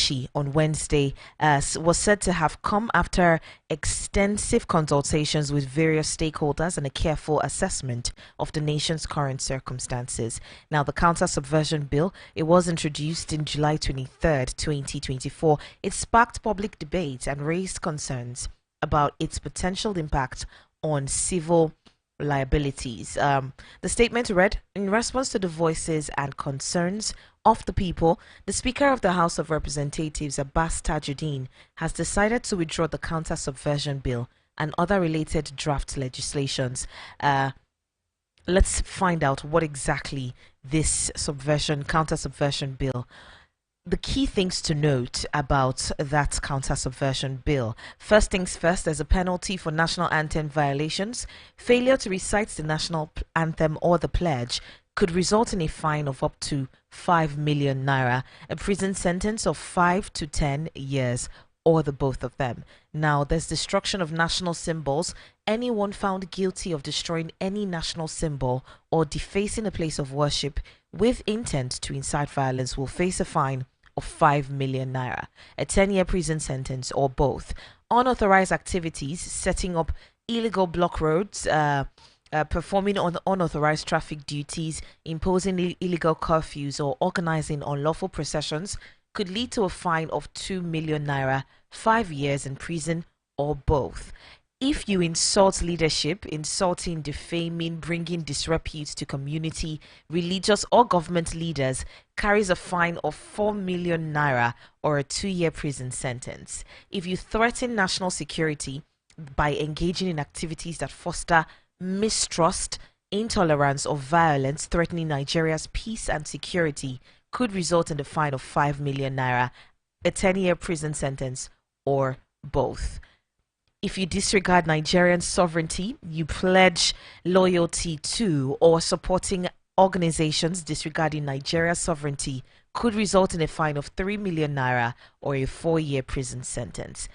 Amaechi on Wednesday was said to have come after extensive consultations with various stakeholders and a careful assessment of the nation's current circumstances. Now, the counter-subversion bill, it was introduced in July 23rd, 2024. It sparked public debate and raised concerns about its potential impact on civil liabilities. The statement read, in response to the voices and concerns of the people, the Speaker of the House of Representatives, Abbas Tajuddin, has decided to withdraw the counter-subversion bill and other related draft legislations. Let's find out what exactly this counter-subversion bill. The key things to note about that counter-subversion bill. First things first, there's a penalty for national anthem violations. Failure to recite the national anthem or the pledge could result in a fine of up to 5 million naira, a prison sentence of 5 to 10 years, or the both of them. Now, there's destruction of national symbols. Anyone found guilty of destroying any national symbol or defacing a place of worship with intent to incite violence will face a fine of 5 million naira, a 10-year prison sentence, or both. Unauthorized activities, setting up illegal block roads, performing unauthorized traffic duties, imposing illegal curfews, or organizing unlawful processions could lead to a fine of 2 million naira, 5 years in prison, or both. If you insult leadership, insulting, defaming, bringing disrepute to community, religious, or government leaders, carries a fine of 4 million naira or a 2-year prison sentence. If you threaten national security by engaging in activities that foster mistrust, intolerance, or violence threatening Nigeria's peace and security, could result in the fine of 5 million naira, a 10-year prison sentence, or both. If you disregard Nigerian sovereignty, you pledge loyalty to or supporting organizations disregarding Nigeria's sovereignty, could result in a fine of 3 million naira or a 4-year prison sentence.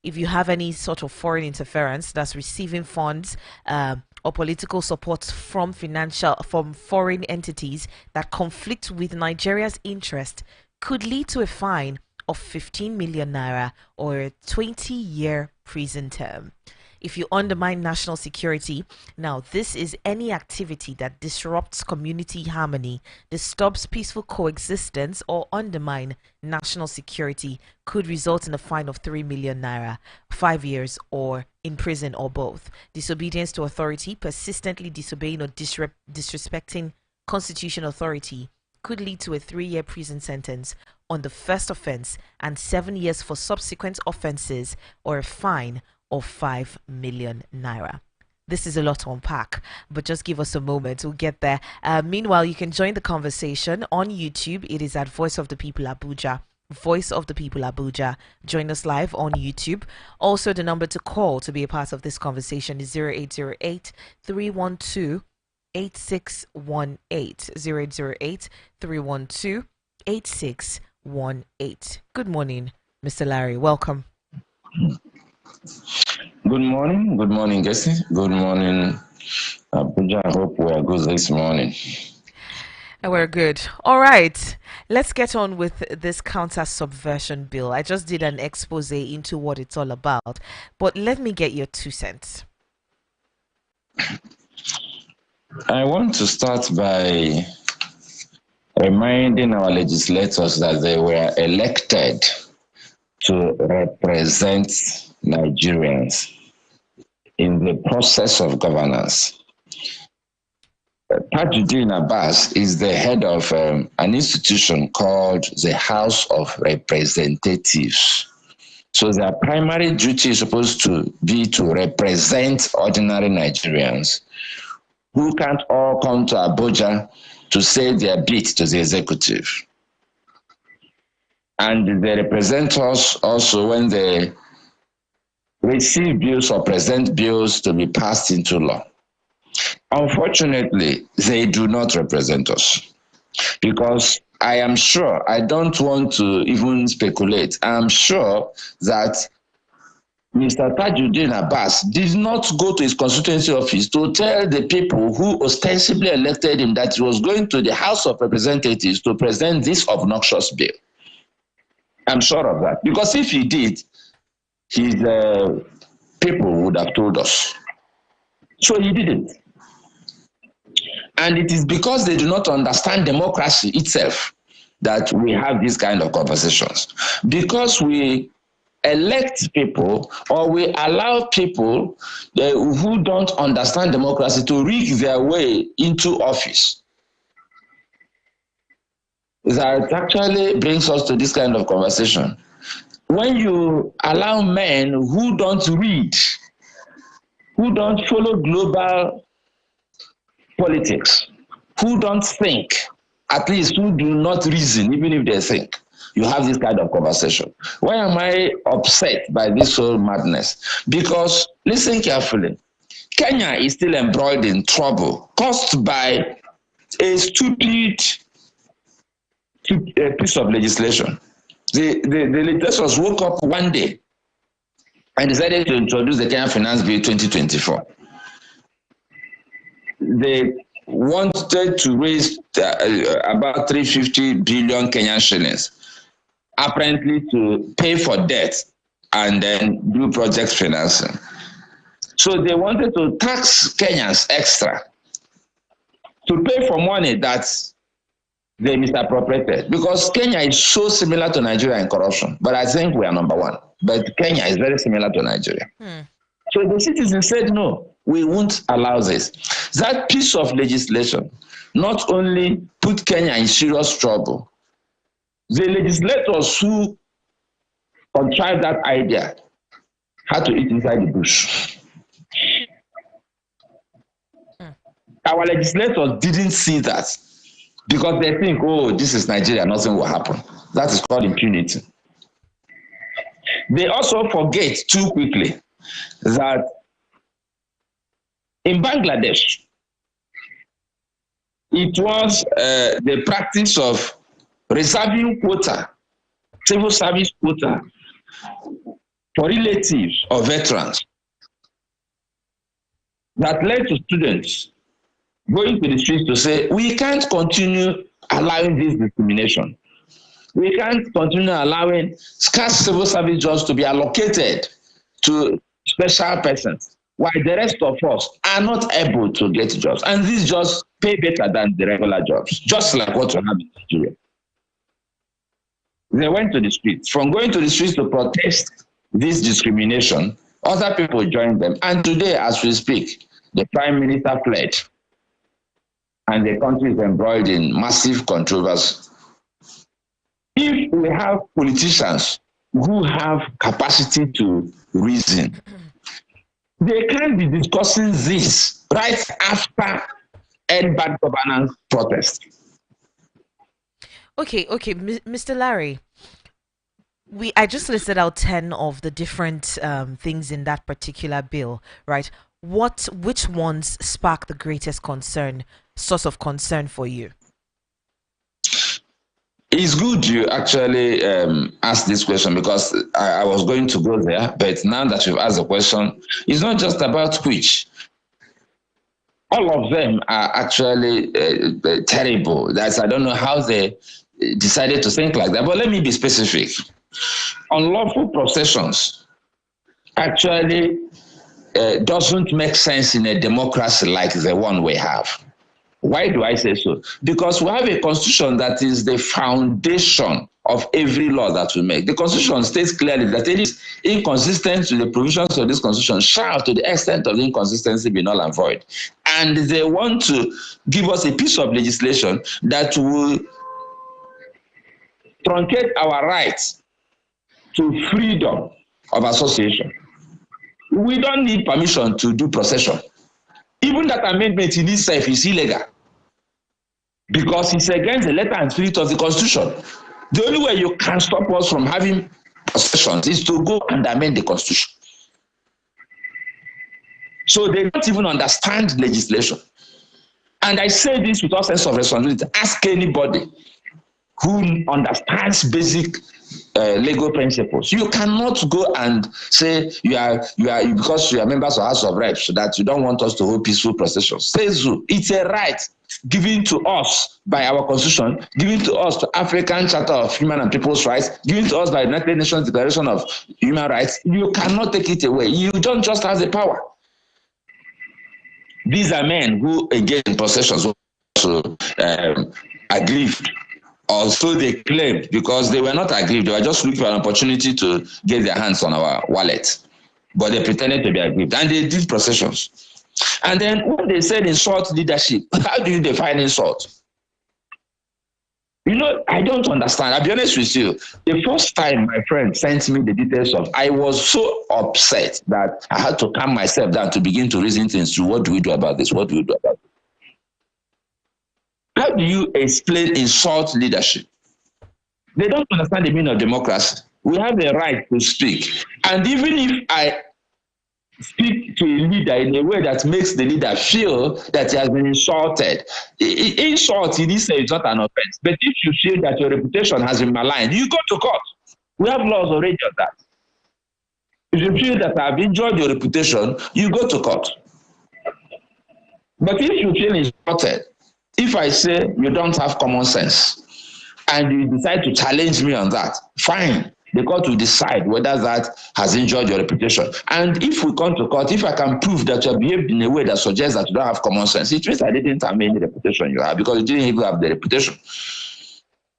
If you have any sort of foreign interference, that's receiving funds or political support from foreign entities that conflict with Nigeria's interest, could lead to a fine of 15 million naira or a 20-year prison term. If you undermine national security, now this is any activity that disrupts community harmony, disturbs peaceful coexistence, or undermine national security, could result in a fine of 3 million naira, 5 years, or in prison, or both. Disobedience to authority, persistently disobeying or disrespecting constitutional authority, could lead to a 3-year prison sentence on the first offense and 7 years for subsequent offenses, or a fine of 5 million naira. This is a lot to unpack, but just give us a moment. We'll get there. Meanwhile, you can join the conversation on YouTube. It is at Voice of the People Abuja. Voice of the People Abuja. Join us live on YouTube. Also, the number to call to be a part of this conversation is 0808 312 8618. 0808 312 8618. Good morning, Mr. Larry. Welcome. Good morning, Jesse. Good morning, Abuja. I hope we are good this morning. We're good. All right, let's get on with this counter-subversion bill. I just did an expose into what it's all about, but let me get your 2 cents. I want to start by reminding our legislators that they were elected to represent Nigerians in the process of governance. Tajuddin Abbas is the head of an institution called the House of Representatives. So their primary duty is supposed to be to represent ordinary Nigerians who can't all come to Abuja to say their bit to the executive. And they represent us also when they receive bills or present bills to be passed into law. Unfortunately, they do not represent us because I am sure, I don't want to even speculate, I'm sure that Mr. Tajuddin Abbas did not go to his constituency office to tell the people who ostensibly elected him that he was going to the House of Representatives to present this obnoxious bill. I'm sure of that. Because if he did, his people would have told us. So he didn't. And it is because they do not understand democracy itself that we have these kind of conversations. Because we elect people or we allow people who don't understand democracy to rig their way into office. That actually brings us to this kind of conversation. When you allow men who don't read, who don't follow global politics, who don't think, at least who do not reason, even if they think, you have this kind of conversation. Why am I upset by this whole madness? Because, listen carefully, Kenya is still embroiled in trouble caused by a stupid piece of legislation. The legislators woke up one day and decided to introduce the Kenya Finance Bill 2024. They wanted to raise about 350 billion Kenyan shillings, apparently to pay for debt and then do project financing. So they wanted to tax Kenyans extra to pay for money that they misappropriated, because Kenya is so similar to Nigeria in corruption, but I think we are number one. But Kenya is very similar to Nigeria. So the citizens said, no, we won't allow this. That piece of legislation not only put Kenya in serious trouble, the legislators who contrived that idea had to eat inside the bush. Our legislators didn't see that because they think, oh, this is Nigeria, nothing will happen. That is called impunity. They also forget too quickly that in Bangladesh, it was the practice of reserving quota, civil service quota, for relatives of veterans that led to students going to the streets to say, we can't continue allowing this discrimination. We can't continue allowing scarce civil service jobs to be allocated to special persons, while the rest of us are not able to get jobs. And these jobs pay better than the regular jobs, just like what we have in Nigeria. They went to the streets. From going to the streets to protest this discrimination, other people joined them. And today, as we speak, the Prime Minister fled. And the country is embroiled in massive controversy. If we have politicians who have capacity to reason, they can be discussing this right after end bad governance protest. Okay, Mr. Larry, I just listed out 10 of the different things in that particular bill, right? Which ones spark the greatest source of concern for you? It's good you actually asked this question, because I was going to go there, but now that you've asked the question, it's not just about which. All of them are actually terrible. I don't know how they decided to think like that, but let me be specific. Unlawful processions actually doesn't make sense in a democracy like the one we have. Why do I say so? Because we have a constitution that is the foundation of every law that we make. The constitution states clearly that it is inconsistent with the provisions of this constitution shall, to the extent of the inconsistency, be null and void. And they want to give us a piece of legislation that will truncate our rights to freedom of association. We don't need permission to do procession. Even that amendment in itself is illegal, because it's against the letter and spirit of the Constitution. The only way you can stop us from having processions is to go and amend the Constitution. So they don't even understand legislation. And I say this with all sense of responsibility. Ask anybody who understands basic legal principles. You cannot go and say you are because you are members of House of Reps that you don't want us to hold peaceful processions. Say so. It's a right given to us by our constitution, given to us to African Charter of Human and People's Rights, given to us by the United Nations Declaration of Human Rights, you cannot take it away. You don't just have the power. These are men who engage in possessions also aggrieved, or so they claimed, because they were not aggrieved. They were just looking for an opportunity to get their hands on our wallet. But they pretended to be aggrieved, and they did processions. And then when they said insult leadership, how do you define insult? You know, I don't understand. I'll be honest with you. The first time my friend sent me the details of, I was so upset that I had to calm myself down to begin to reason things through. What do we do about this? What do we do about this? How do you explain insult leadership? They don't understand the meaning of democracy. We have the right to speak. And even if I speak to a leader in a way that makes the leader feel that he has been insulted, insult in this is not an offense. But if you feel that your reputation has been maligned, you go to court. We have laws already on that. If you feel that I've injured your reputation, you go to court. But if you feel insulted, if I say you don't have common sense and you decide to challenge me on that, fine. The court will decide whether that has injured your reputation. And if we come to court, if I can prove that you have behaved in a way that suggests that you don't have common sense, it means I didn't have any reputation you have, because you didn't even have the reputation.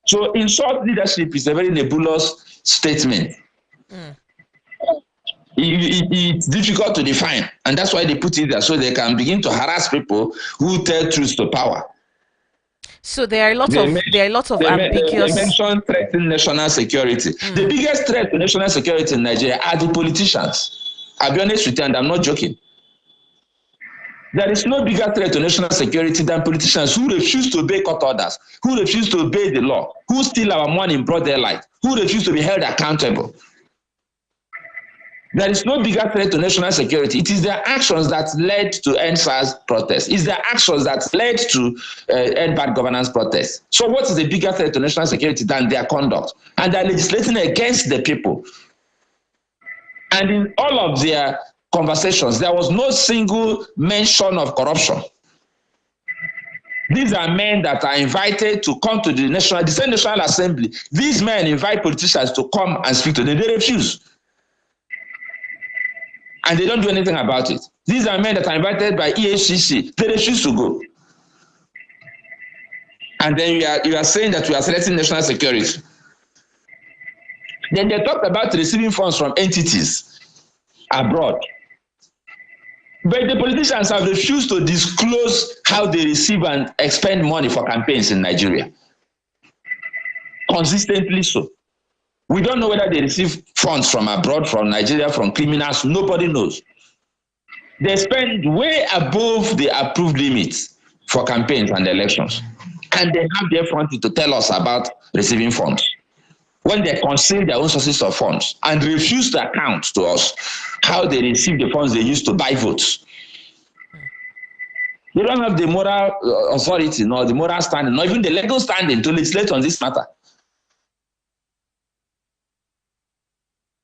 So insult leadership is a very nebulous statement. It's difficult to define. And that's why they put it there, so they can begin to harass people who tell truth to power. So there are a lot of ambiguous. They mentioned threatening national security. The biggest threat to national security in Nigeria are the politicians. I'll be honest with you, and I'm not joking. There is no bigger threat to national security than politicians who refuse to obey court orders, who refuse to obey the law, who steal our money in broad daylight, who refuse to be held accountable. There is no bigger threat to national security. It is their actions that led to NSAS protests. It's their actions that led to end bad governance protests. So what is the bigger threat to national security than their conduct? And they're legislating against the people. And in all of their conversations, there was no single mention of corruption. These are men that are invited to come to the same National Assembly. These men invite politicians to come and speak to them. They refuse. And they don't do anything about it. These are men that are invited by EHCC. They refuse to go. And then you are saying that we are threatening national security. Then they talked about receiving funds from entities abroad. But the politicians have refused to disclose how they receive and expend money for campaigns in Nigeria. Consistently so. We don't know whether they receive funds from abroad, from Nigeria, from criminals. Nobody knows. They spend way above the approved limits for campaigns and elections. And they have the effrontery to tell us about receiving funds, when they conceal their own sources of funds and refuse to account to us how they receive the funds they use to buy votes. They don't have the moral authority, nor the moral standing, nor even the legal standing to legislate on this matter.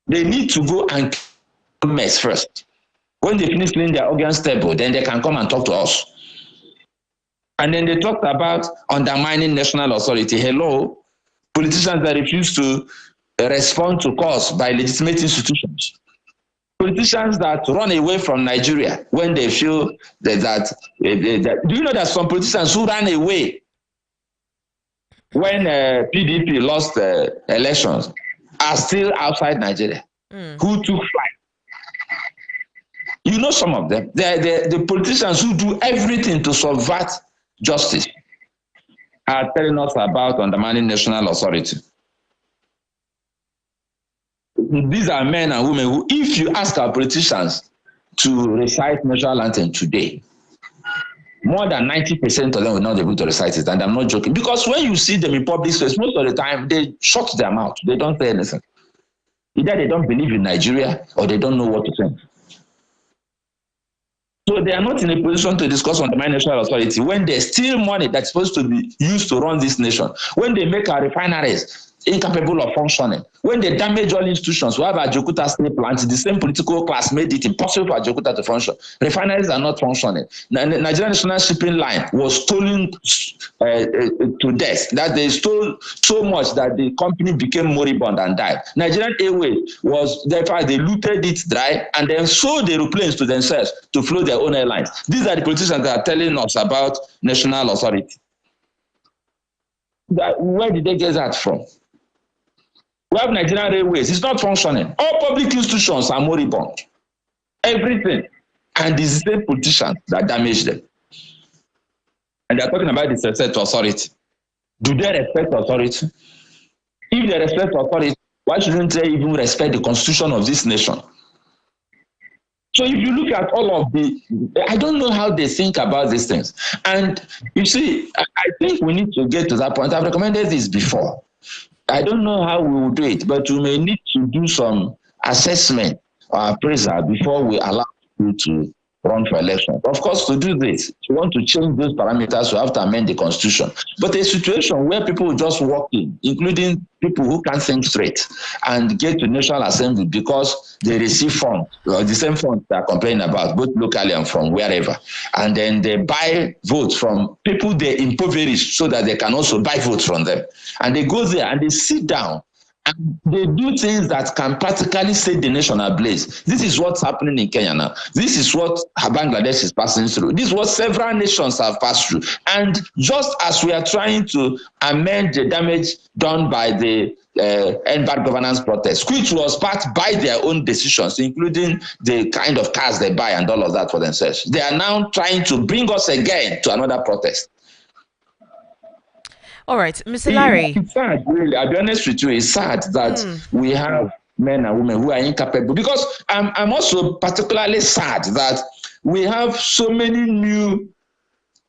They need to go and mess first. When they finish cleaning their organs table, then they can come and talk to us. And then they talked about undermining national authority. Hello, politicians that refuse to respond to calls by legitimate institutions. Politicians that run away from Nigeria when they feel that do you know that some politicians who ran away when PDP lost elections are still outside Nigeria, who took flight? You know some of them. They're the politicians who do everything to subvert justice are telling us about undermining national authority. These are men and women who, if you ask our politicians to recite national anthem today, more than 90% of them will not be able to recite it. And I'm not joking. Because when you see them in public space, most of the time, they shut their mouth. They don't say anything. Either they don't believe in Nigeria or they don't know what to say. So they are not in a position to discuss on the national authority when they steal money that's supposed to be used to run this nation. When they make our refineries incapable of functioning. When they damage all institutions, we have Ajaokuta steel plant, the same political class made it impossible for Ajaokuta to function. Refineries are not functioning. Nigerian National Shipping Line was stolen to death. That they stole so much that the company became moribund and died. Nigerian Airways was, therefore, they looted it dry and then sold the aeroplanes to themselves to float their own airlines. These are the politicians that are telling us about national authority. Where did they get that from? We have Nigerian Railways. It's not functioning. All public institutions are moribund. Everything. And it's the same politicians that damage them. And they're talking about the respect authority. Do they respect authority? If they respect authority, why shouldn't they even respect the constitution of this nation? So if you look at all of I don't know how they think about these things. And you see, I think we need to get to that point. I've recommended this before. I don't know how we will do it, but we may need to do some assessment or appraisal before we allow people to run for election. Of course, to do this, if you want to change those parameters, you have to amend the constitution. But a situation where people just walk in, including people who can't think straight, and get to National Assembly because they receive funds, or the same funds they are complaining about, both locally and from wherever, and then they buy votes from people they impoverish so that they can also buy votes from them. And they go there and they sit down and they do things that can practically set the nation ablaze. This is what's happening in Kenya now. This is what Bangladesh is passing through. This is what several nations have passed through. And just as we are trying to amend the damage done by the end bad governance protest, which was backed by their own decisions, including the kind of cars they buy and all of that for themselves, they are now trying to bring us again to another protest. All right, Mr. Larry. It's sad, really. I'll be honest with you. It's sad that we have men and women who are incapable. Because I'm also particularly sad that we have so many new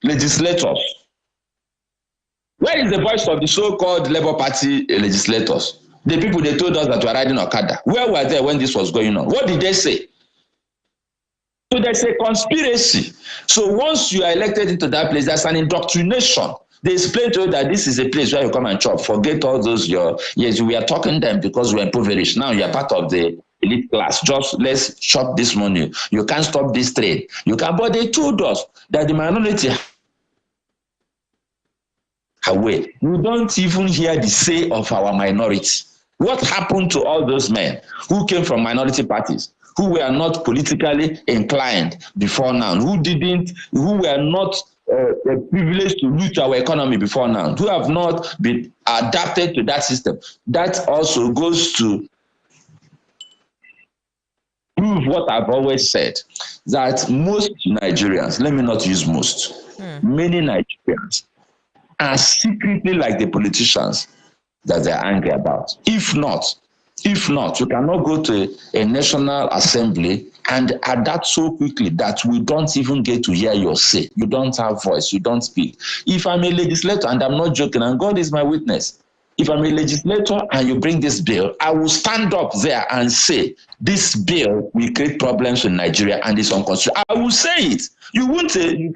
legislators. Where is the voice of the so-called Labour Party legislators? The people they told us that were riding Okada. Where were they when this was going on? What did they say? So there's a conspiracy. So once you are elected into that place, there's an indoctrination. They explain to you that this is a place where you come and chop. Forget all those yes, we are talking them because we're impoverished. Now you're part of the elite class. Just let's chop this money. You can't stop this trade. You can, but they told us that the minority away. We don't even hear the say of our minority. What happened to all those men who came from minority parties, who were not politically inclined before now, who were not privileged to loot our economy before now, who have not been adapted to that system? That also goes to prove what I've always said, that most Nigerians, let me not use most, many Nigerians are secretly like the politicians that they're angry about. If not, you cannot go to a National Assembly and adapt so quickly that we don't even get to hear your say. You don't have voice, you don't speak. If I'm a legislator, and I'm not joking, and God is my witness, if I'm a legislator and you bring this bill, I will stand up there and say, this bill will create problems in Nigeria and it's unconstitutional. I will say it. You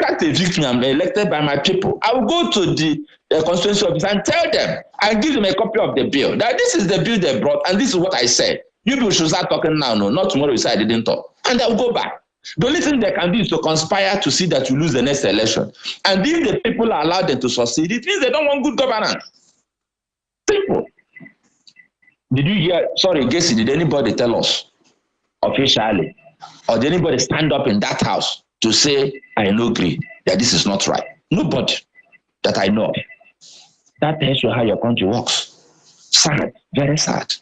can't evict me, I'm elected by my people. I will go to the constituency office and tell them, I give them a copy of the bill, that this is the bill they brought and this is what I said. You people should start talking now, no, not tomorrow you say I didn't talk. And I'll go back. The only thing they can do is to conspire to see that you lose the next election. And if the people allow them to succeed, it means they don't want good governance. Simple. Did you hear, sorry, Gessi, did anybody tell us officially, or did anybody stand up in that house to say, I no agree that this is not right? Nobody that I know of. That tells you how your country works. Sad, very sad.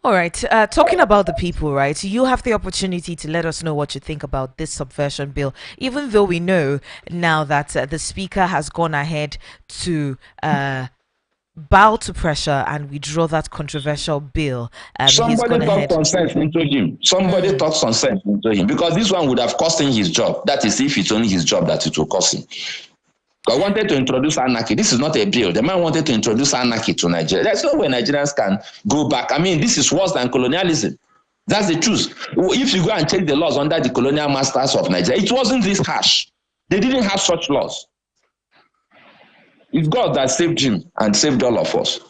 All right. Talking about the people, right? You have the opportunity to let us know what you think about this subversion bill, even though we know now that the speaker has gone ahead to bow to pressure and withdraw that controversial bill. Somebody talked some sense into him. Somebody talked some sense into him, because this one would have cost him his job. That is, if it's only his job that it will cost him. I wanted to introduce anarchy. This is not a bill. The man wanted to introduce anarchy to Nigeria. There's no way Nigerians can go back. I mean, this is worse than colonialism. That's the truth. If you go and check the laws under the colonial masters of Nigeria, it wasn't this harsh. They didn't have such laws. It's God that saved him and saved all of us.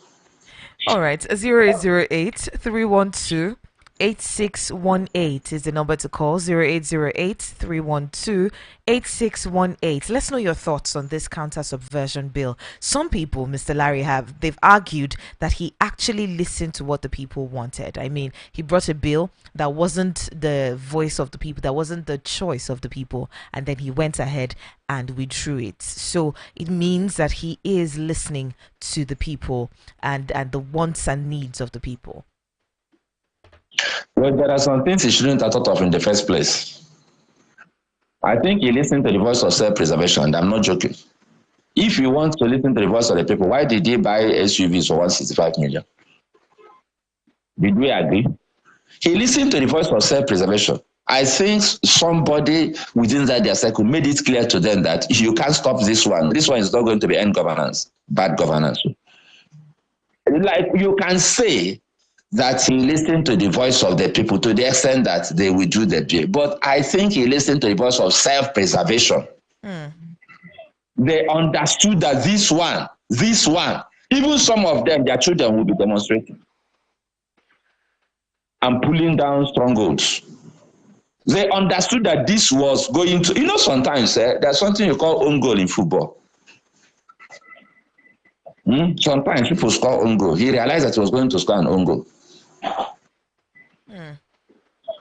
All right, 0808-312-8618 is the number to call. 0808-312-8618. Let's know your thoughts on this counter subversion bill. Some people, Mr. Larry, they've argued that he actually listened to what the people wanted. I mean, he brought a bill that wasn't the voice of the people, that wasn't the choice of the people, and then he went ahead and withdrew it. So it means that he is listening to the people and the wants and needs of the people. Well, there are some things he shouldn't have thought of in the first place. I think he listened to the voice of self-preservation, and I'm not joking. If you want to listen to the voice of the people, why did he buy SUVs for 165 million? Did we agree? He listened to the voice of self-preservation. I think somebody within that their circle made it clear to them that you can't stop this one. This one is not going to be end governance, bad governance. Like you can say that he listened to the voice of the people to the extent that they withdrew the bill. But I think he listened to the voice of self-preservation. They understood that this one, even some of them, their children will be demonstrating and pulling down strongholds. They understood that this was going to, sometimes there's something you call own goal in football. Sometimes people score own goal. He realized that he was going to score an own goal.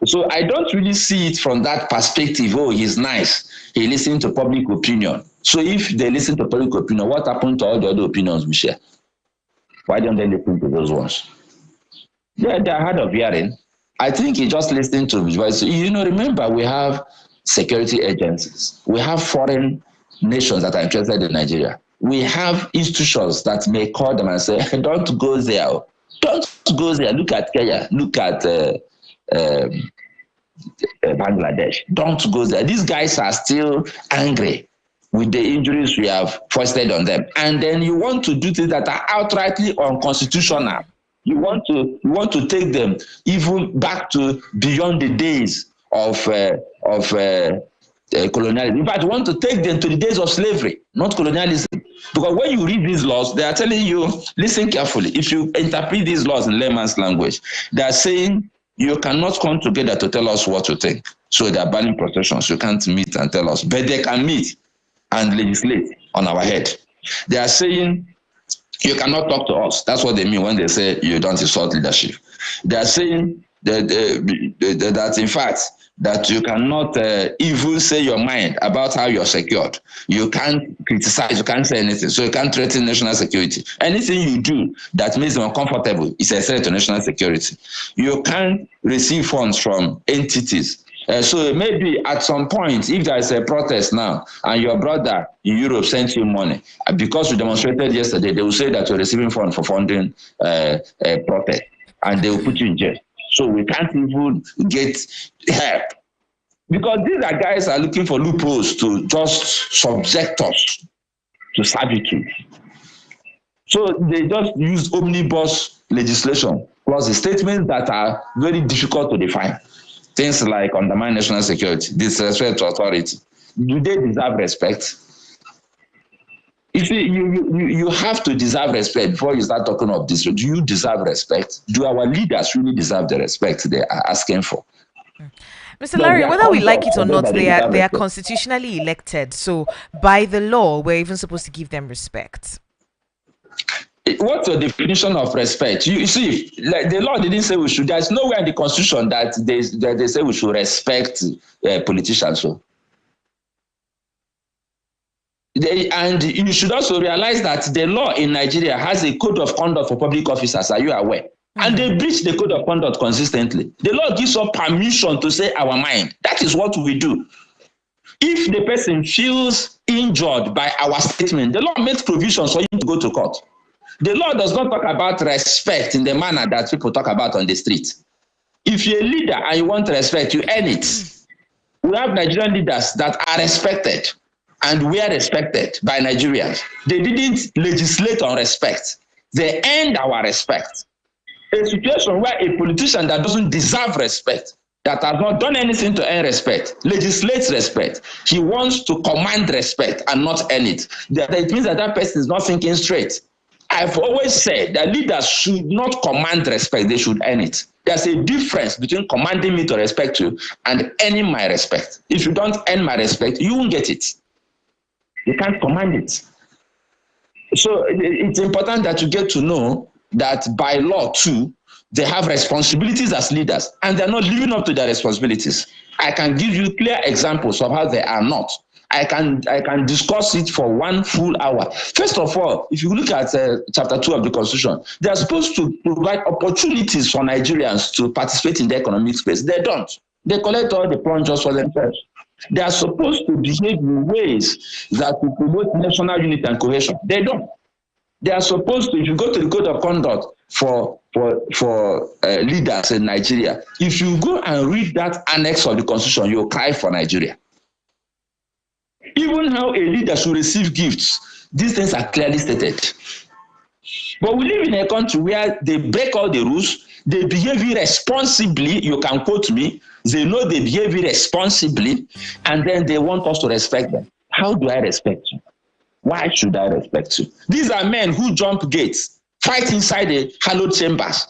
So I don't really see it from that perspective. Oh, he's nice. He listened to public opinion. So if they listen to public opinion, what happened to all the other opinions we share? Why don't they listen to those ones? Yeah, they're hard of hearing. I think he just listened to his voice. Remember, we have security agencies. We have foreign nations that are interested in Nigeria. We have institutions that may call them and say, don't go there. Don't go there. Look at Kenya. Look at Bangladesh. Don't go there. These guys are still angry with the injuries we have foisted on them. And then you want to do things that are outrightly unconstitutional. You want to take them even back to beyond the days of colonialism. In fact, you want to take them to the days of slavery, not colonialism. Because when you read these laws, they are telling you, listen carefully. If you interpret these laws in layman's language, they are saying you cannot come together to tell us what to think. So they are banning protections. You can't meet and tell us. But they can meet and legislate on our head. They are saying you cannot talk to us. That's what they mean when they say you don't insult leadership. They are saying that in fact, that you cannot even say your mind about how you're secured. You can't criticize, you can't say anything. So you can't threaten national security. Anything you do that makes them uncomfortable is a threat to national security. You can't receive funds from entities. So maybe at some point, if there is a protest now and your brother in Europe sends you money, because you demonstrated yesterday, they will say that you're receiving funds for funding a protest and they will put you in jail. So we can't even get help. Because these are guys are looking for loopholes to just subject us to servitude. So they just use omnibus legislation, plus the statements that are very difficult to define. Things like undermine national security, disrespect to authority. Do they deserve respect? You see, you have to deserve respect before you start talking of this. Do you deserve respect? Do our leaders really deserve the respect they are asking for? Mr. Larry, whether we like it or not, they are constitutionally elected. So by the law, we're even supposed to give them respect. What's your definition of respect? You see, like the law didn't say we should. There's nowhere in the constitution that they say we should respect politicians. So. And you should also realize that the law in Nigeria has a code of conduct for public officers. Are you aware? Mm-hmm. And they breach the code of conduct consistently. The law gives us permission to say our mind. That is what we do. If the person feels injured by our statement, the law makes provisions for you to go to court. The law does not talk about respect in the manner that people talk about on the street. If you're a leader and you want respect, you earn it. We have Nigerian leaders that are respected and we are respected by Nigerians. They didn't legislate on respect. They earned our respect. A situation where a politician that doesn't deserve respect, that has not done anything to earn respect, legislates respect. He wants to command respect and not earn it. It means that that person is not thinking straight. I've always said that leaders should not command respect, they should earn it. There's a difference between commanding me to respect you and earning my respect. If you don't earn my respect, you won't get it. You can't command it. So it's important that you get to know that by law too, they have responsibilities as leaders and they're not living up to their responsibilities. I can give you clear examples of how they are not. I can discuss it for 1 full hour. First of all, if you look at chapter 2 of the Constitution, they are supposed to provide opportunities for Nigerians to participate in the economic space. They don't. They collect all the plungers for themselves. They are supposed to behave in ways that will promote national unity and cohesion. They don't. They are supposed to, if you go to the code of conduct for leaders in Nigeria, if you go and read that annex of the Constitution, you'll cry for Nigeria. Even how a leader should receive gifts, these things are clearly stated. But we live in a country where they break all the rules, they behave irresponsibly, you can quote me, they know they behave irresponsibly, and then they want us to respect them. How do I respect you? Why should I respect you? These are men who jump gates, fight inside the hallowed chambers,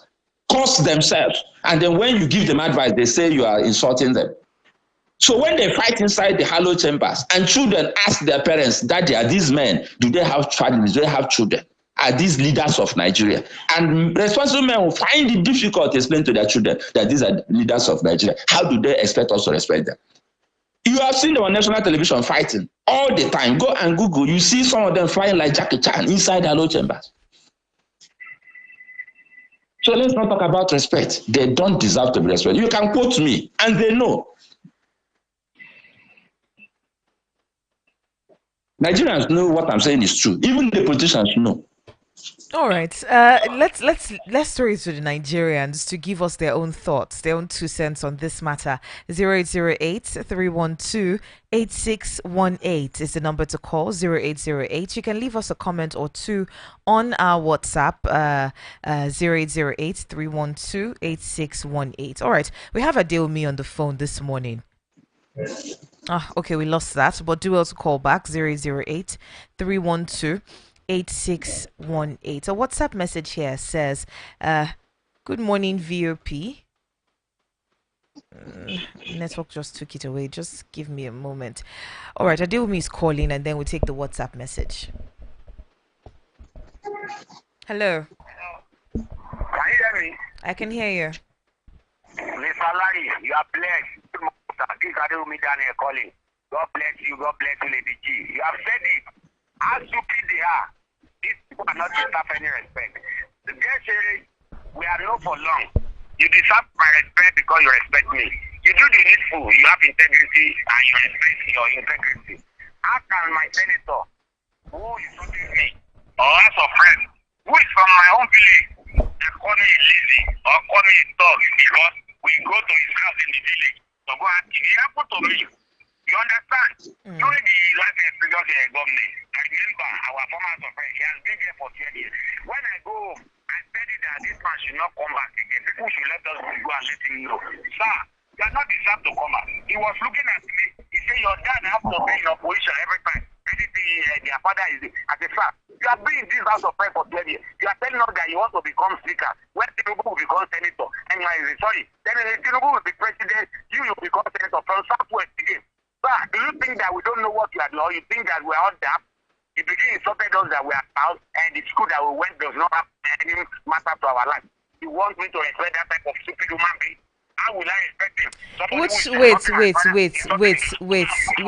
curse themselves, and then when you give them advice, they say you are insulting them. So when they fight inside the hallowed chambers and children ask their parents, Daddy, are these men, do they have families, do they have children? Are these leaders of Nigeria? And responsible men will find it difficult to explain to their children that these are leaders of Nigeria. How do they expect us to respect them? You have seen them on national television fighting all the time. Go and Google. You see some of them flying like Jackie Chan inside hallowed chambers. So let's not talk about respect. They don't deserve to be respected. You can quote me, and they know. Nigerians know what I'm saying is true. Even the politicians know. All right. Let's throw it to the Nigerians to give us their own thoughts, their own 2 cents on this matter. 0808-312-8618 is the number to call. 0808. You can leave us a comment or two on our WhatsApp. 0808-312-8618. All right. We have Adeomi on the phone this morning. Okay, we lost that, but do also call back 008-312-8618. A WhatsApp message here says, good morning, VOP. Network just took it away. Just give me a moment. All right, Adeomi is calling, and then we'll take the WhatsApp message. Hello. Can you hear me? I can hear you. Mr. Larry, you are blessed. This is Adeomi Daniel calling. God bless you, Lady G. You have said it. How stupid they are. These people are not deserve any respect. The girl says, we are known for long. You deserve my respect because you respect me. You do the needful. You have integrity and you respect your integrity. How can my senator, who is supporting me, or as a friend, who is from my own village, and call me lazy or call me a dog because we go to his house in the village to go and if it happened to me, you understand? During the last previous government, I remember our former friend, he has been there for 10 years. When I go home, I said that this man should not come back again. People should let us go and let him know. Sir, you are not deserved to come back. He was looking at me. He said, your dad has to be in opposition every time. Anything their father is. I said, sir, you have been in this house of prayer for 12 years. You are telling us that you want to become speaker. When Tinubu will become senator. And then Tinubu will be president. You will become senator from Southwest again. Sir, do you think that we don't know what we are doing? You think that we are all daft? The beginning insulted us that we are out, and the school that we went does not have any matter to our life. You want me to respect that type of stupid human being? How will I respect him?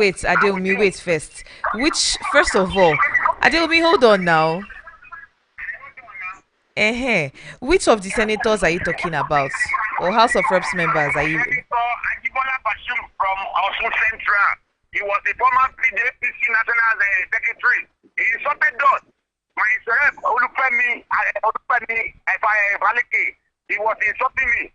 Wait, Adeomi, wait first. First of all, Adeomi, hold on now. Which of the senators are you talking about? Or House of Reps members are you? From Osun Central. He was the former PDPC National Secretary. He insulted us. My rep, Olufemi, he was insulting me.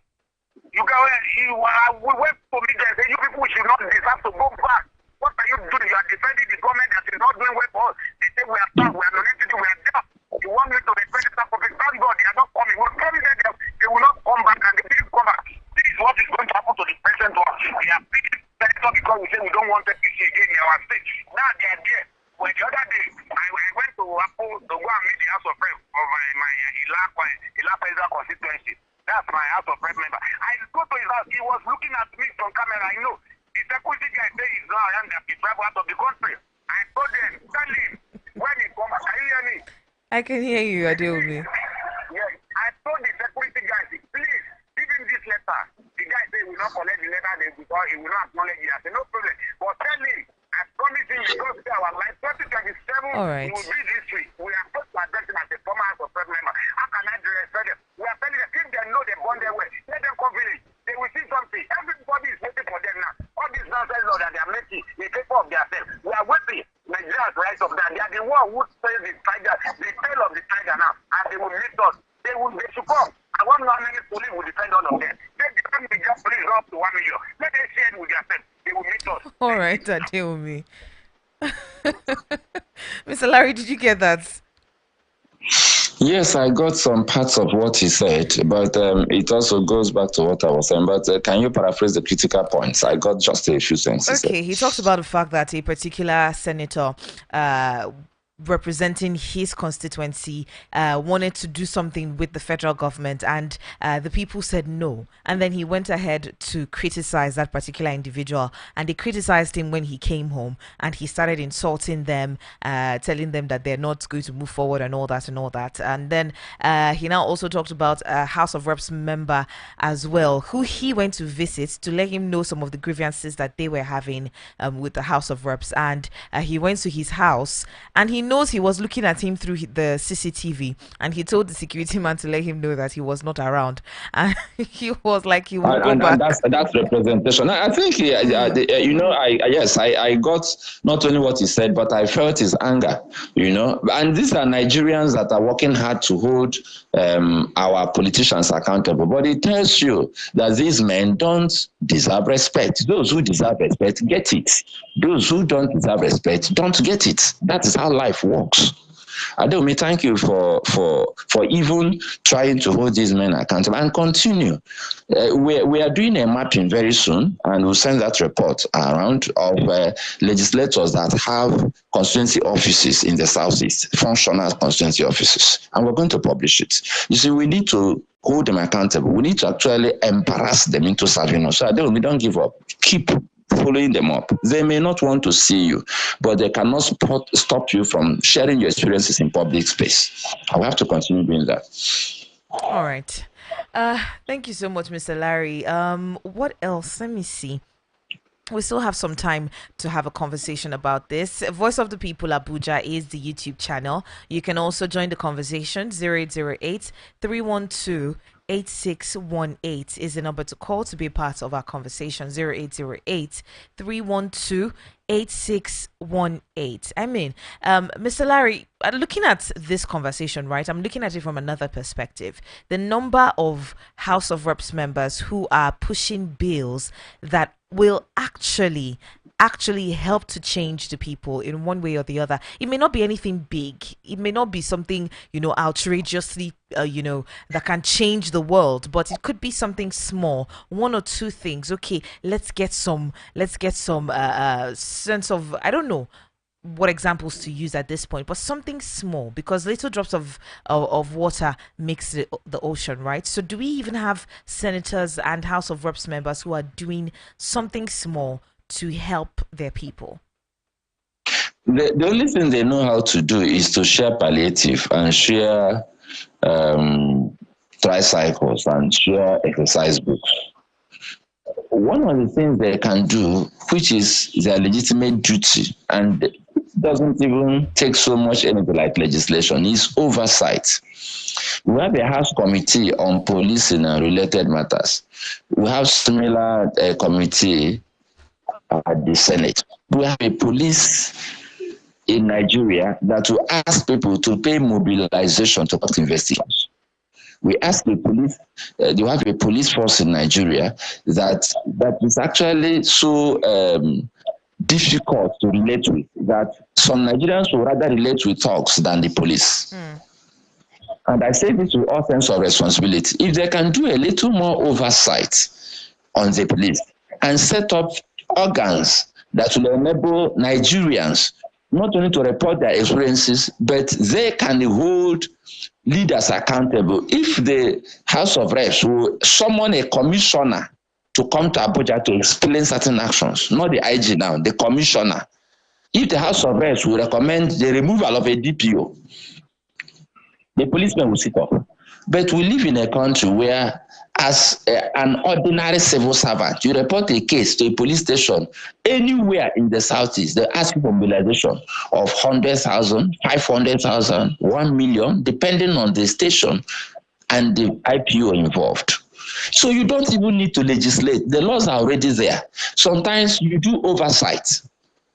We went to meet them and said, you people should not deserve to go back. What are you doing? You are defending the government that is not doing well for us. They say we are tough, we are non-entity, we are deaf. You want me to respect the public? Thank God, they are not coming. We'll come in there, they will not come back, and they didn't come back. This is what is going to happen to the president. We are being senator because we say we don't want APC again in our state. Now they are there. Well, the other day, I went to Apple to go and meet the House of Reps of looking at me from camera. I know the security guy say he's not around that he travel out of the country. I told them, tell him when he come back. Can you hear me? I can hear you, Adeomi. Yes. I told the security guys, please give him this letter. The guy say he will not collect the letter because he will not acknowledge it. I said, no problem. But tell him, I promise him because it's our life. 2027 All right. will be history. We are supposed to address him as a former House of Rep member. How can I respect them? We are telling them, if they know they born their way, let them come village. They will see something. Everybody is waiting for them now. All these nonsense law that they are making in favor of themselves. We are waiting. Nigerians rise up that they are the one who says the tiger, the tail of the tiger now, and they will meet us. They should come. I want how many police will defend all of them. Let the Nigerian police go up to 1 million. Let them share it with themselves. They will meet us. All right, Adeomi. Mr. Larry, did you get that? Yes, I got some parts of what he said, but it also goes back to what I was saying. But can you paraphrase the critical points? I got just a few sentences. Okay, he talks about the fact that a particular senator representing his constituency wanted to do something with the federal government, and the people said no, and then he went ahead to criticize that particular individual, and they criticized him when he came home, and he started insulting them, telling them that they're not going to move forward and all that, and then he now also talked about a House of Reps member as well, who he went to visit to let him know some of the grievances that they were having with the House of Reps, and he went to his house, and he knows he was looking at him through the CCTV, and he told the security man to let him know that he was not around, and he was like he would go back. And that's representation. I think I got not only what he said, but I felt his anger. And these are Nigerians that are working hard to hold our politicians accountable. But it tells you that these men don't deserve respect. Those who deserve respect get it. Those who don't deserve respect don't get it. That is how life works. Adeomi, thank you for even trying to hold these men accountable and continue. We are doing a mapping very soon, and we'll send that report around of legislators that have constituency offices in the Southeast, functional constituency offices, and we're going to publish it. You see, we need to hold them accountable. We need to actually embarrass them into serving us. So Adeomi, don't give up. Keep following them up. They may not want to see you, but they cannot stop you from sharing your experiences in public space. I will have to continue doing that. All right. Thank you so much, Mr. Larry. What else? Let me see. We still have some time to have a conversation about this. Voice of the People Abuja is the YouTube channel. You can also join the conversation. 0808 312 8618 is the number to call to be part of our conversation. 0808 312 8618. I mean, Mr. Larry, looking at this conversation, right, I'm looking at it from another perspective. The number of House of Reps members who are pushing bills that will actually help to change the people in one way or the other. It may not be anything big. It may not be something, outrageously, that can change the world, but it could be something small, one or two things. Okay, let's get some sense of, I don't know what examples to use at this point, but something small, because little drops of water makes the ocean, right? So do we even have senators and House of Reps members who are doing something small to help their people? The only thing they know how to do is to share palliative and share tricycles and share exercise books. One of the things they can do, which is their legitimate duty, and it doesn't even take so much anything like legislation, is oversight. We have a House Committee on Policing and Related Matters. We have similar committee at the Senate. We have a police in Nigeria that will ask people to pay mobilization to conduct investigations. We ask the police, you have a police force in Nigeria that is actually so difficult to relate with that some Nigerians would rather relate with thugs than the police. And I say this with all sense of responsibility. If they can do a little more oversight on the police and set up organs that will enable Nigerians not only to report their experiences, but they can hold leaders accountable. If the House of Reps will summon a commissioner to come to Abuja to explain certain actions, not the IG now, the commissioner. If the House of Reps will recommend the removal of a DPO, the policeman will sit up. But we live in a country where, as an ordinary civil servant, you report a case to a police station anywhere in the Southeast, they ask you for mobilization of 100,000, 500,000, 1 million, depending on the station and the IPO involved. So you don't even need to legislate. The laws are already there. Sometimes you do oversight.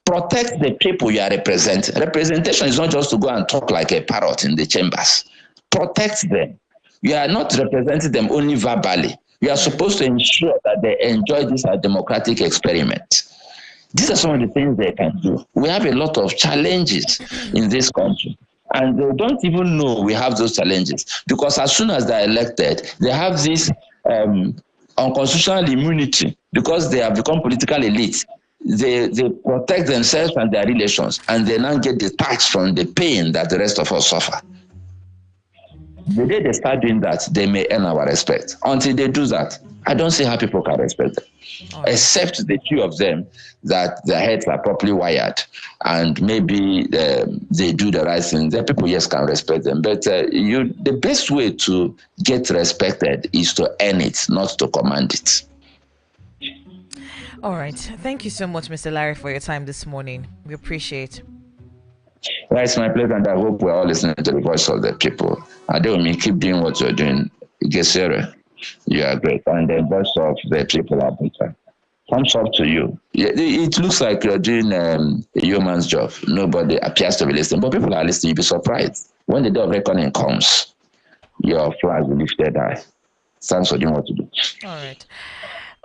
Protect the people you are representing. Representation is not just to go and talk like a parrot in the chambers. Protect them. You are not representing them only verbally. You are supposed to ensure that they enjoy this democratic experiment. These are some of the things they can do. We have a lot of challenges in this country, and they don't even know we have those challenges, because as soon as they're elected, they have this unconstitutional immunity because they have become political elites. They protect themselves and their relations, and they now get detached from the pain that the rest of us suffer. The day they start doing that, they may earn our respect. Until they do that, I don't see how people can respect them, except the few of them that their heads are properly wired and maybe they do the right thing. The people, yes, can respect them. But the best way to get respected is to earn it, not to command it. All right. Thank you so much, Mr. Larry, for your time this morning. We appreciate it. Well, it's my pleasure, and I hope we're all listening to the voice of the people. Adeomi, keep doing what you're doing. Gesere, you are great. And the voice of the people are better. Thumbs up to you. It looks like you're doing a yeoman's job. Nobody appears to be listening, but people are listening. You'll be surprised. When the day of reckoning comes, your flag will lift their high. Thanks for doing what you do. All right.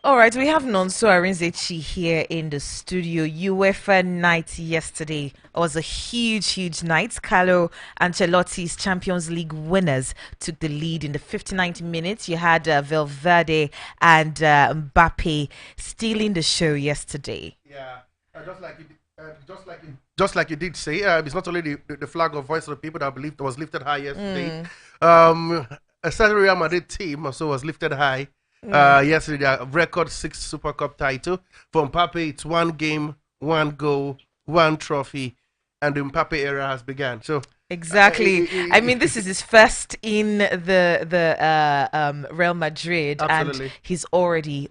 All right, we have Nonso Arinzechi here in the studio. UEFA night yesterday was a huge night. Carlo Ancelotti's Champions League winners took the lead in the 59th minute. You had Valverde and Mbappe stealing the show yesterday. Yeah, just like you did say, it's not only the flag of voice of the people that was lifted high yesterday. A certain Real Madrid team also was lifted high. Yesterday, their record 6 Super Cup title. For Mbappe, it's 1 game, 1 goal, 1 trophy, and the Mbappe era has begun. So exactly. I mean, this is his first in the Real Madrid, absolutely. And he's already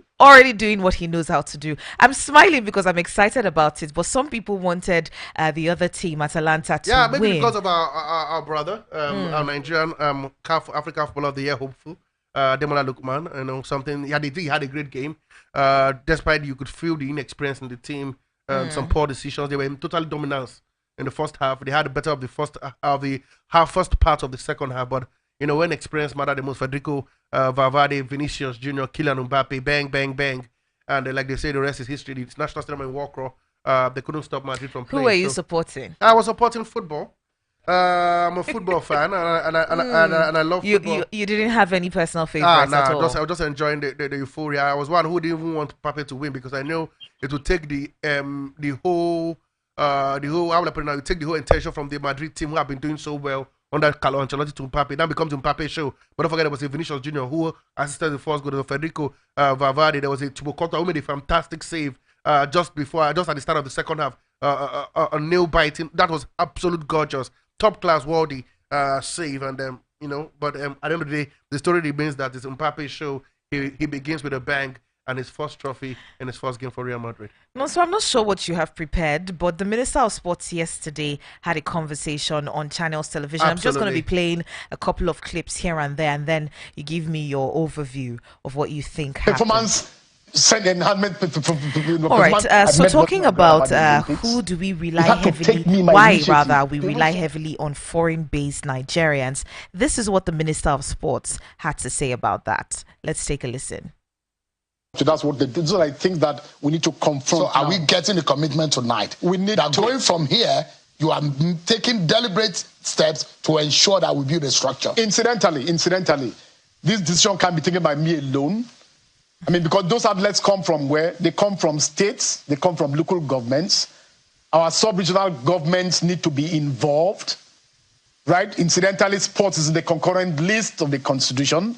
doing what he knows how to do. I'm smiling because I'm excited about it, but some people wanted the other team, Atalanta, to win. Maybe because of our brother, our Nigerian Africa Footballer of the Year hopeful. Demola Lukman, something. He had a great game. Despite you could feel the inexperience in the team, some poor decisions. They were in total dominance in the first half. They had better of the first part of the second half. But when experience mattered the most, Federico Valverde, Vinicius Junior, Kylian Mbappe, bang, and like they say, the rest is history. It's national stadium in Walcross. They couldn't stop Madrid from playing. Who were you supporting? I was supporting football. I'm a football fan, and I love football. You didn't have any personal favorites at all? I was just enjoying the euphoria. I was one who didn't even want Mbappe to win because I know it would take the whole how would I put it now? It would take the whole intention from the Madrid team who have been doing so well under Carlo Ancelotti to Mbappe. Now becomes Mbappe's show. But don't forget there was a Vinicius Junior who assisted the first goal. There was Federico Valverde. There was a Thibaut Courtois who made a fantastic save just at the start of the second half. A nail biting. That was absolute gorgeous. Top class worthy save, and but at the end of the day, the story remains that it's Mbappe's show. He begins with a bang and his first trophy in his first game for Real Madrid. No, so I'm not sure what you have prepared, but the Minister of Sports yesterday had a conversation on Channels Television. Absolutely. I'm just going to be playing a couple of clips here and there, and then you give me your overview of what you think happened. All right, so talking about who do we rely heavily, why rather we rely heavily on foreign-based Nigerians, this is what the Minister of Sports had to say about that. Let's take a listen. So that's what they did. So I think that we need to confront. So are we getting a commitment tonight? We need that going from here, you are taking deliberate steps to ensure that we build a structure. Incidentally, this decision can't be taken by me alone. I mean, because those outlets come from where? They come from states, they come from local governments. Our sub-regional governments need to be involved, right? Incidentally, sports is in the concurrent list of the Constitution.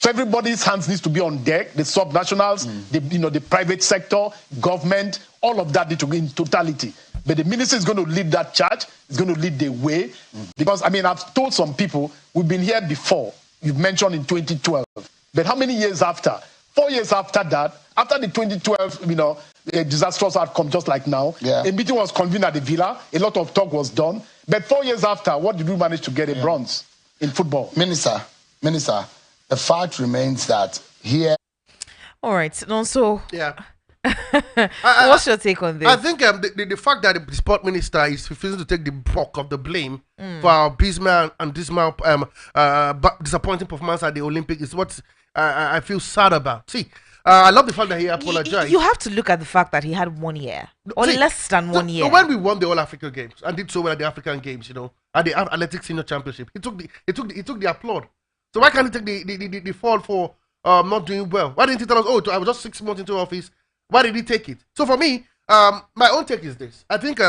So everybody's hands needs to be on deck. The sub-nationals, the private sector, government, all of that need to be in totality. But the minister is going to lead that charge. It's going to lead the way. Because, I mean, I've told some people, we've been here before. You've mentioned in 2012. But how many years after? 4 years after that, after the 2012, a disastrous outcome just like now, a meeting was convened at the Villa. A lot of talk was done. But 4 years after, what did we manage to get? A bronze in football. Minister, the fact remains that here. All right. So Yeah. what's your take on this? I think the fact that the sport minister is refusing to take the bulk of the blame for our dismal disappointing performance at the Olympics is what I feel sad about. See, I love the fact that he apologized. You have to look at the fact that he had 1 year or less than 1 year. So when we won the All Africa Games and did so well at the African Games, at the Athletics Senior Championship, he took the applaud. So why can't he take the fall for not doing well? Why didn't he tell us, oh, I was just 6 months into office? Why did he take it? So for me, my own take is this. I think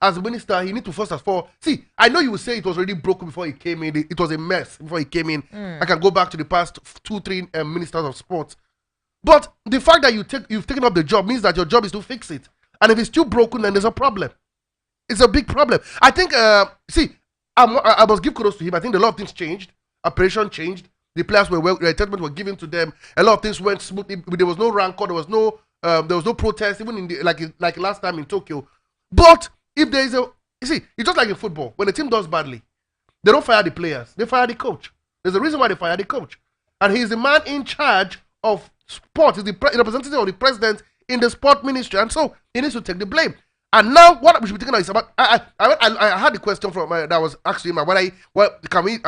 as a minister, he need to first of all, see, I know you will say it was already broken before he came in. It was a mess before he came in. I can go back to the past 2-3 ministers of sports. But the fact that you've taken up the job means that your job is to fix it. And if it's still broken, then there's a problem. It's a big problem. I think, I must give kudos to him. I think a lot of things changed. Operation changed. The players were the entitlement were given to them. A lot of things went smoothly. There was no rancor. There was no protest, even in the like last time in Tokyo. But if there is it's just like in football. When the team does badly, they don't fire the players. They fire the coach. There's a reason why they fire the coach, and he's the man in charge of sport. He's the representative of the president in the sport ministry, and so he needs to take the blame. And now what we should be thinking is about. I had the question from that was asked to him. Can we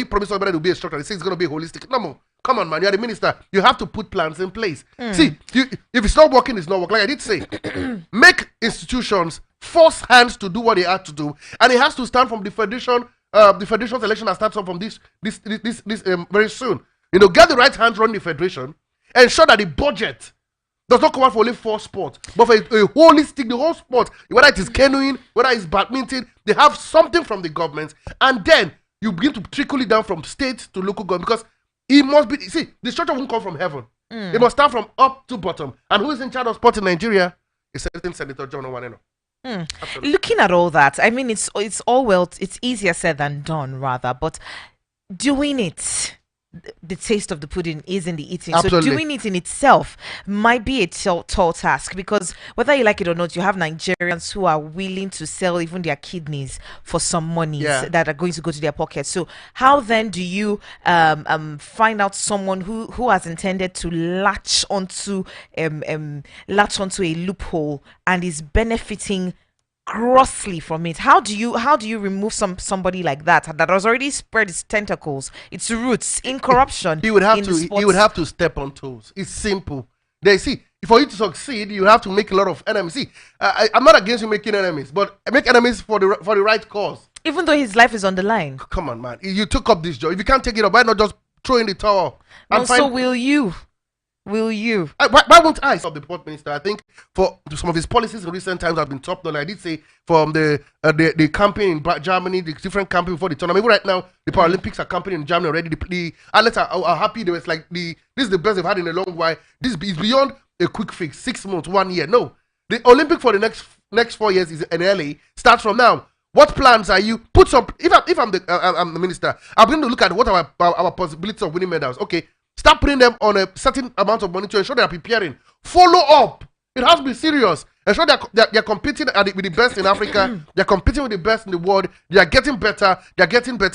promise somebody to be a structure? He says it's going to be holistic. No, come on, man. You're the minister. You have to put plans in place. See, if it's not working, it's not working. Like I did say, make institutions force hands to do what they have to do, and it has to start from the federation. The federation selection that starts from this very soon. Get the right hands run the federation. Ensure that the budget does not come out for only 4 sports, but for a holistic, the whole sport, whether it is canoeing, whether it's badminton, they have something from the government, and then you begin to trickle it down from state to local government, because it must be, the structure won't come from heaven. It must start from up to bottom. And who is in charge of sport in Nigeria? Is certain Senator John Owaneno. Looking at all that, I mean, it's all well, it's easier said than done, rather, but doing it, the taste of the pudding is in the eating. Absolutely. So doing it in itself might be a tall task, because whether you like it or not, you have Nigerians who are willing to sell even their kidneys for some money that are going to go to their pockets. So how then do you find out someone who has intended to latch onto a loophole and is benefiting grossly from it? How do you remove somebody like that has already spread its tentacles, its roots in corruption? He would have to step on toes. It's simple. For you to succeed, you have to make a lot of enemies. I'm not against you making enemies, but make enemies for the right cause. Even though his life is on the line. Come on, man. You took up this job. If you can't take it up, why not just throw in the towel? So will you? Why won't I stop the port minister? I think for some of his policies in recent times have been top notch. I did say from the campaign in Germany, the different campaign before the tournament. Even right now, the Paralympics are campaigning in Germany already. The athletes are happy. They was like this is the best they've had in a long while. This is beyond a quick fix. 6 months, 1 year. No, the Olympic for the next 4 years is in LA. Starts from now. What plans are you? Put some. If I'm the minister, I'm going to look at what are our possibilities of winning medals. Okay. Start putting them on a certain amount of money to ensure they are preparing. Follow up. It has to be serious. Ensure they're competing with the best in Africa. They're competing with the best in the world. They are getting better.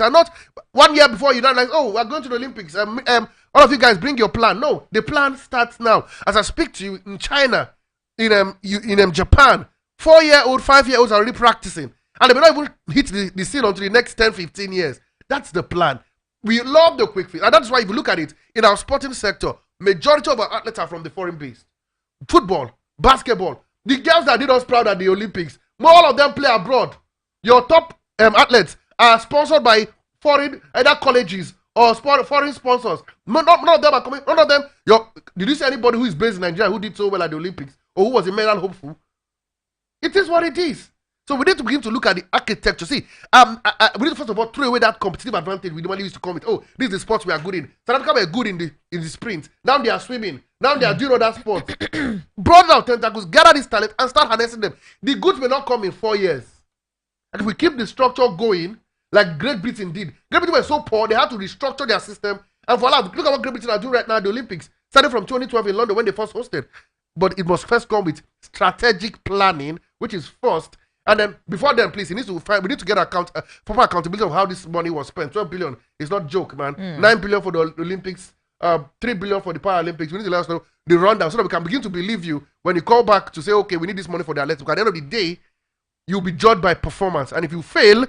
Not 1 year before you don't like, oh, we're going to the Olympics. All of you guys bring your plan. No, the plan starts now. As I speak to you, in China, in Japan, 4-year-old, 5-year-olds are already practicing. And they may not even hit the scene until the next 10, 15 years. That's the plan. We love the quick fix. And that's why if you look at it, in our sporting sector, majority of our athletes are from the foreign base. Football, basketball. The girls that did us proud at the Olympics, all of them play abroad. Your top athletes are sponsored by foreign either colleges or foreign sponsors. None of them are coming. None of them. Did you see anybody who is based in Nigeria who did so well at the Olympics or who was a medal hopeful? It is what it is. So we need to begin to look at the architecture. See, we need to first of all throw away that competitive advantage we normally used to come with. Oh, this is the sport we are good in. South Africa were good in the sprint. Now they are swimming. Now they are doing other sports. Broaden out tentacles, gather this talent, and start harnessing them. The goods may not come in 4 years. And if we keep the structure going, like Great Britain did. Great Britain were so poor, they had to restructure their system. And voila, look at what Great Britain are doing right now at the Olympics. Starting from 2012 in London when they first hosted. But it must first come with strategic planning, which is first. And then before then, please, we need to get proper accountability of how this money was spent. 12 billion is not joke, man. 9 billion for the Olympics, 3 billion for the Paralympics. We need to let us know the rundown so that we can begin to believe you when you call back to say, okay, we need this money for the athletes. Because at the end of the day, you'll be judged by performance. And if you fail,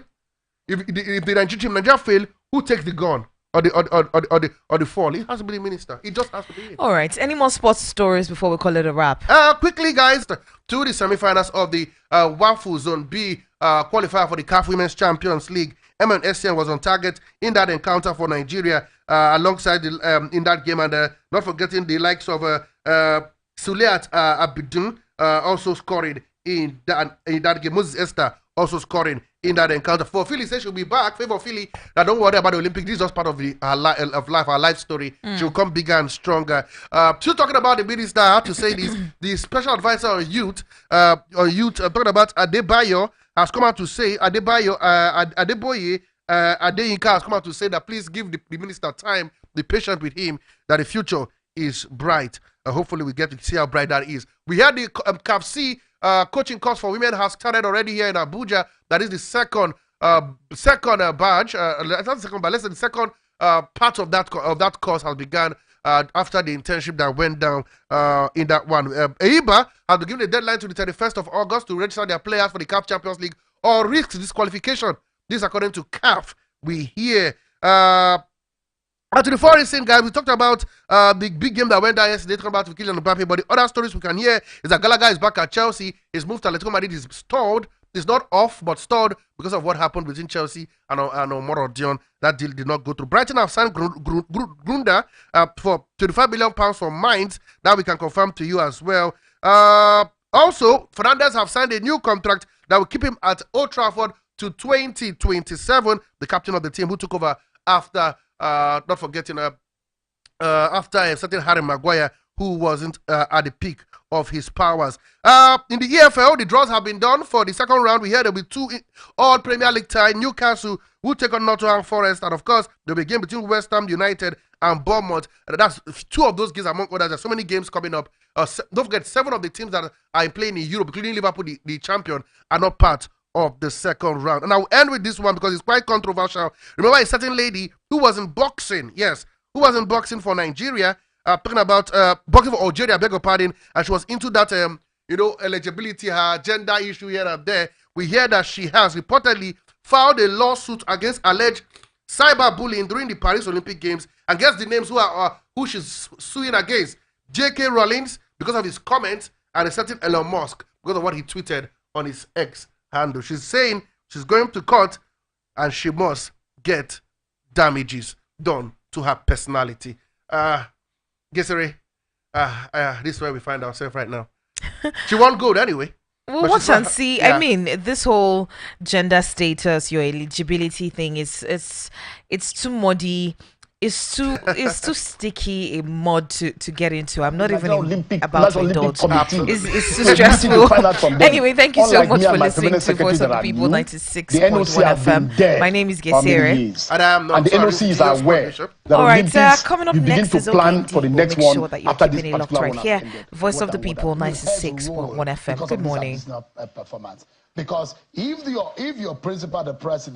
if the Nigeria fail, who takes the gun? Or the fall. It has to be the minister. It just has to be it. All right. Any more sports stories before we call it a wrap? Quickly, guys, to the semifinals of the WAFU Zone B qualifier for the CAF Women's Champions League. MNSCN was on target in that encounter for Nigeria alongside in that game, and not forgetting the likes of Suliat Abidun also scoring in that game. Moses Esther also scoring in that encounter. For Philly, says she'll be back. Favor Philly. Now don't worry about the Olympics. This is just part of our life story. She'll come bigger and stronger. Still talking about the minister, I have to say this. The special advisor on youth, talking about Adebayo, has come out to say, Adeboye Adeyinka has come out to say that please give the minister time, be patient with him, that the future is bright. Hopefully we get to see how bright that is. We had the CAFC coaching course for women has started already here in Abuja. That is the second badge. Not the second, but less than the second part of that course has begun after the internship that went down in that one. EIBA has been given a deadline to the 31st of August to register their players for the CAF Champions League or risk disqualification. This according to CAF. We hear. To the foreign scene, guys, we talked about the big game that went down yesterday, talking about Kylian Mbappe, but the other stories we can hear is that Gallagher is back at Chelsea. His move to Atletico Madrid is stalled. It's not off, but stalled because of what happened between Chelsea and Omar Dion. That deal did not go through. Brighton have signed Grunder for £25 million for Mainz. That we can confirm to you as well. Also, Fernandes have signed a new contract that will keep him at Old Trafford to 2027. The captain of the team who took over after... not forgetting after a certain Harry Maguire who wasn't at the peak of his powers. In the EFL, the draws have been done for the second round. We hear there'll be two all Premier League tie. Newcastle will take on Nottingham Forest, and of course there'll be a game between West Ham United and Bournemouth. That's two of those games among others. There's so many games coming up. Don't forget, 7 of the teams that are playing in Europe, including Liverpool, the champion, are not part of the second round. And I'll end with this one because it's quite controversial. Remember a certain lady who was in boxing, who was in boxing for Nigeria, talking about boxing for Algeria, I beg your pardon, and she was into that, eligibility, her gender issue here and there. We hear that she has reportedly filed a lawsuit against alleged cyberbullying during the Paris Olympic Games, and guess the names who she's suing against. J.K. Rowling because of his comments, and a certain Elon Musk because of what he tweeted on his X handle. She's saying she's going to court and she must get damages done to her personality. Gessery, this is where we find ourselves right now. She won't go anyway. We'll watch and see. Yeah. I mean, this whole gender status, your eligibility thing is too muddy. It's too sticky a mud to get into. I'm not even about to indulge. It's too stressful. Anyway, thank you so much for listening to Voice of the People 96.1 FM. My name is Gessery. And the NOCs are aware. All right, coming up next is plan for the next one. Make sure that you're keeping it locked right here. Voice of the People 96.1 FM. Good morning. Because if your principal, the president,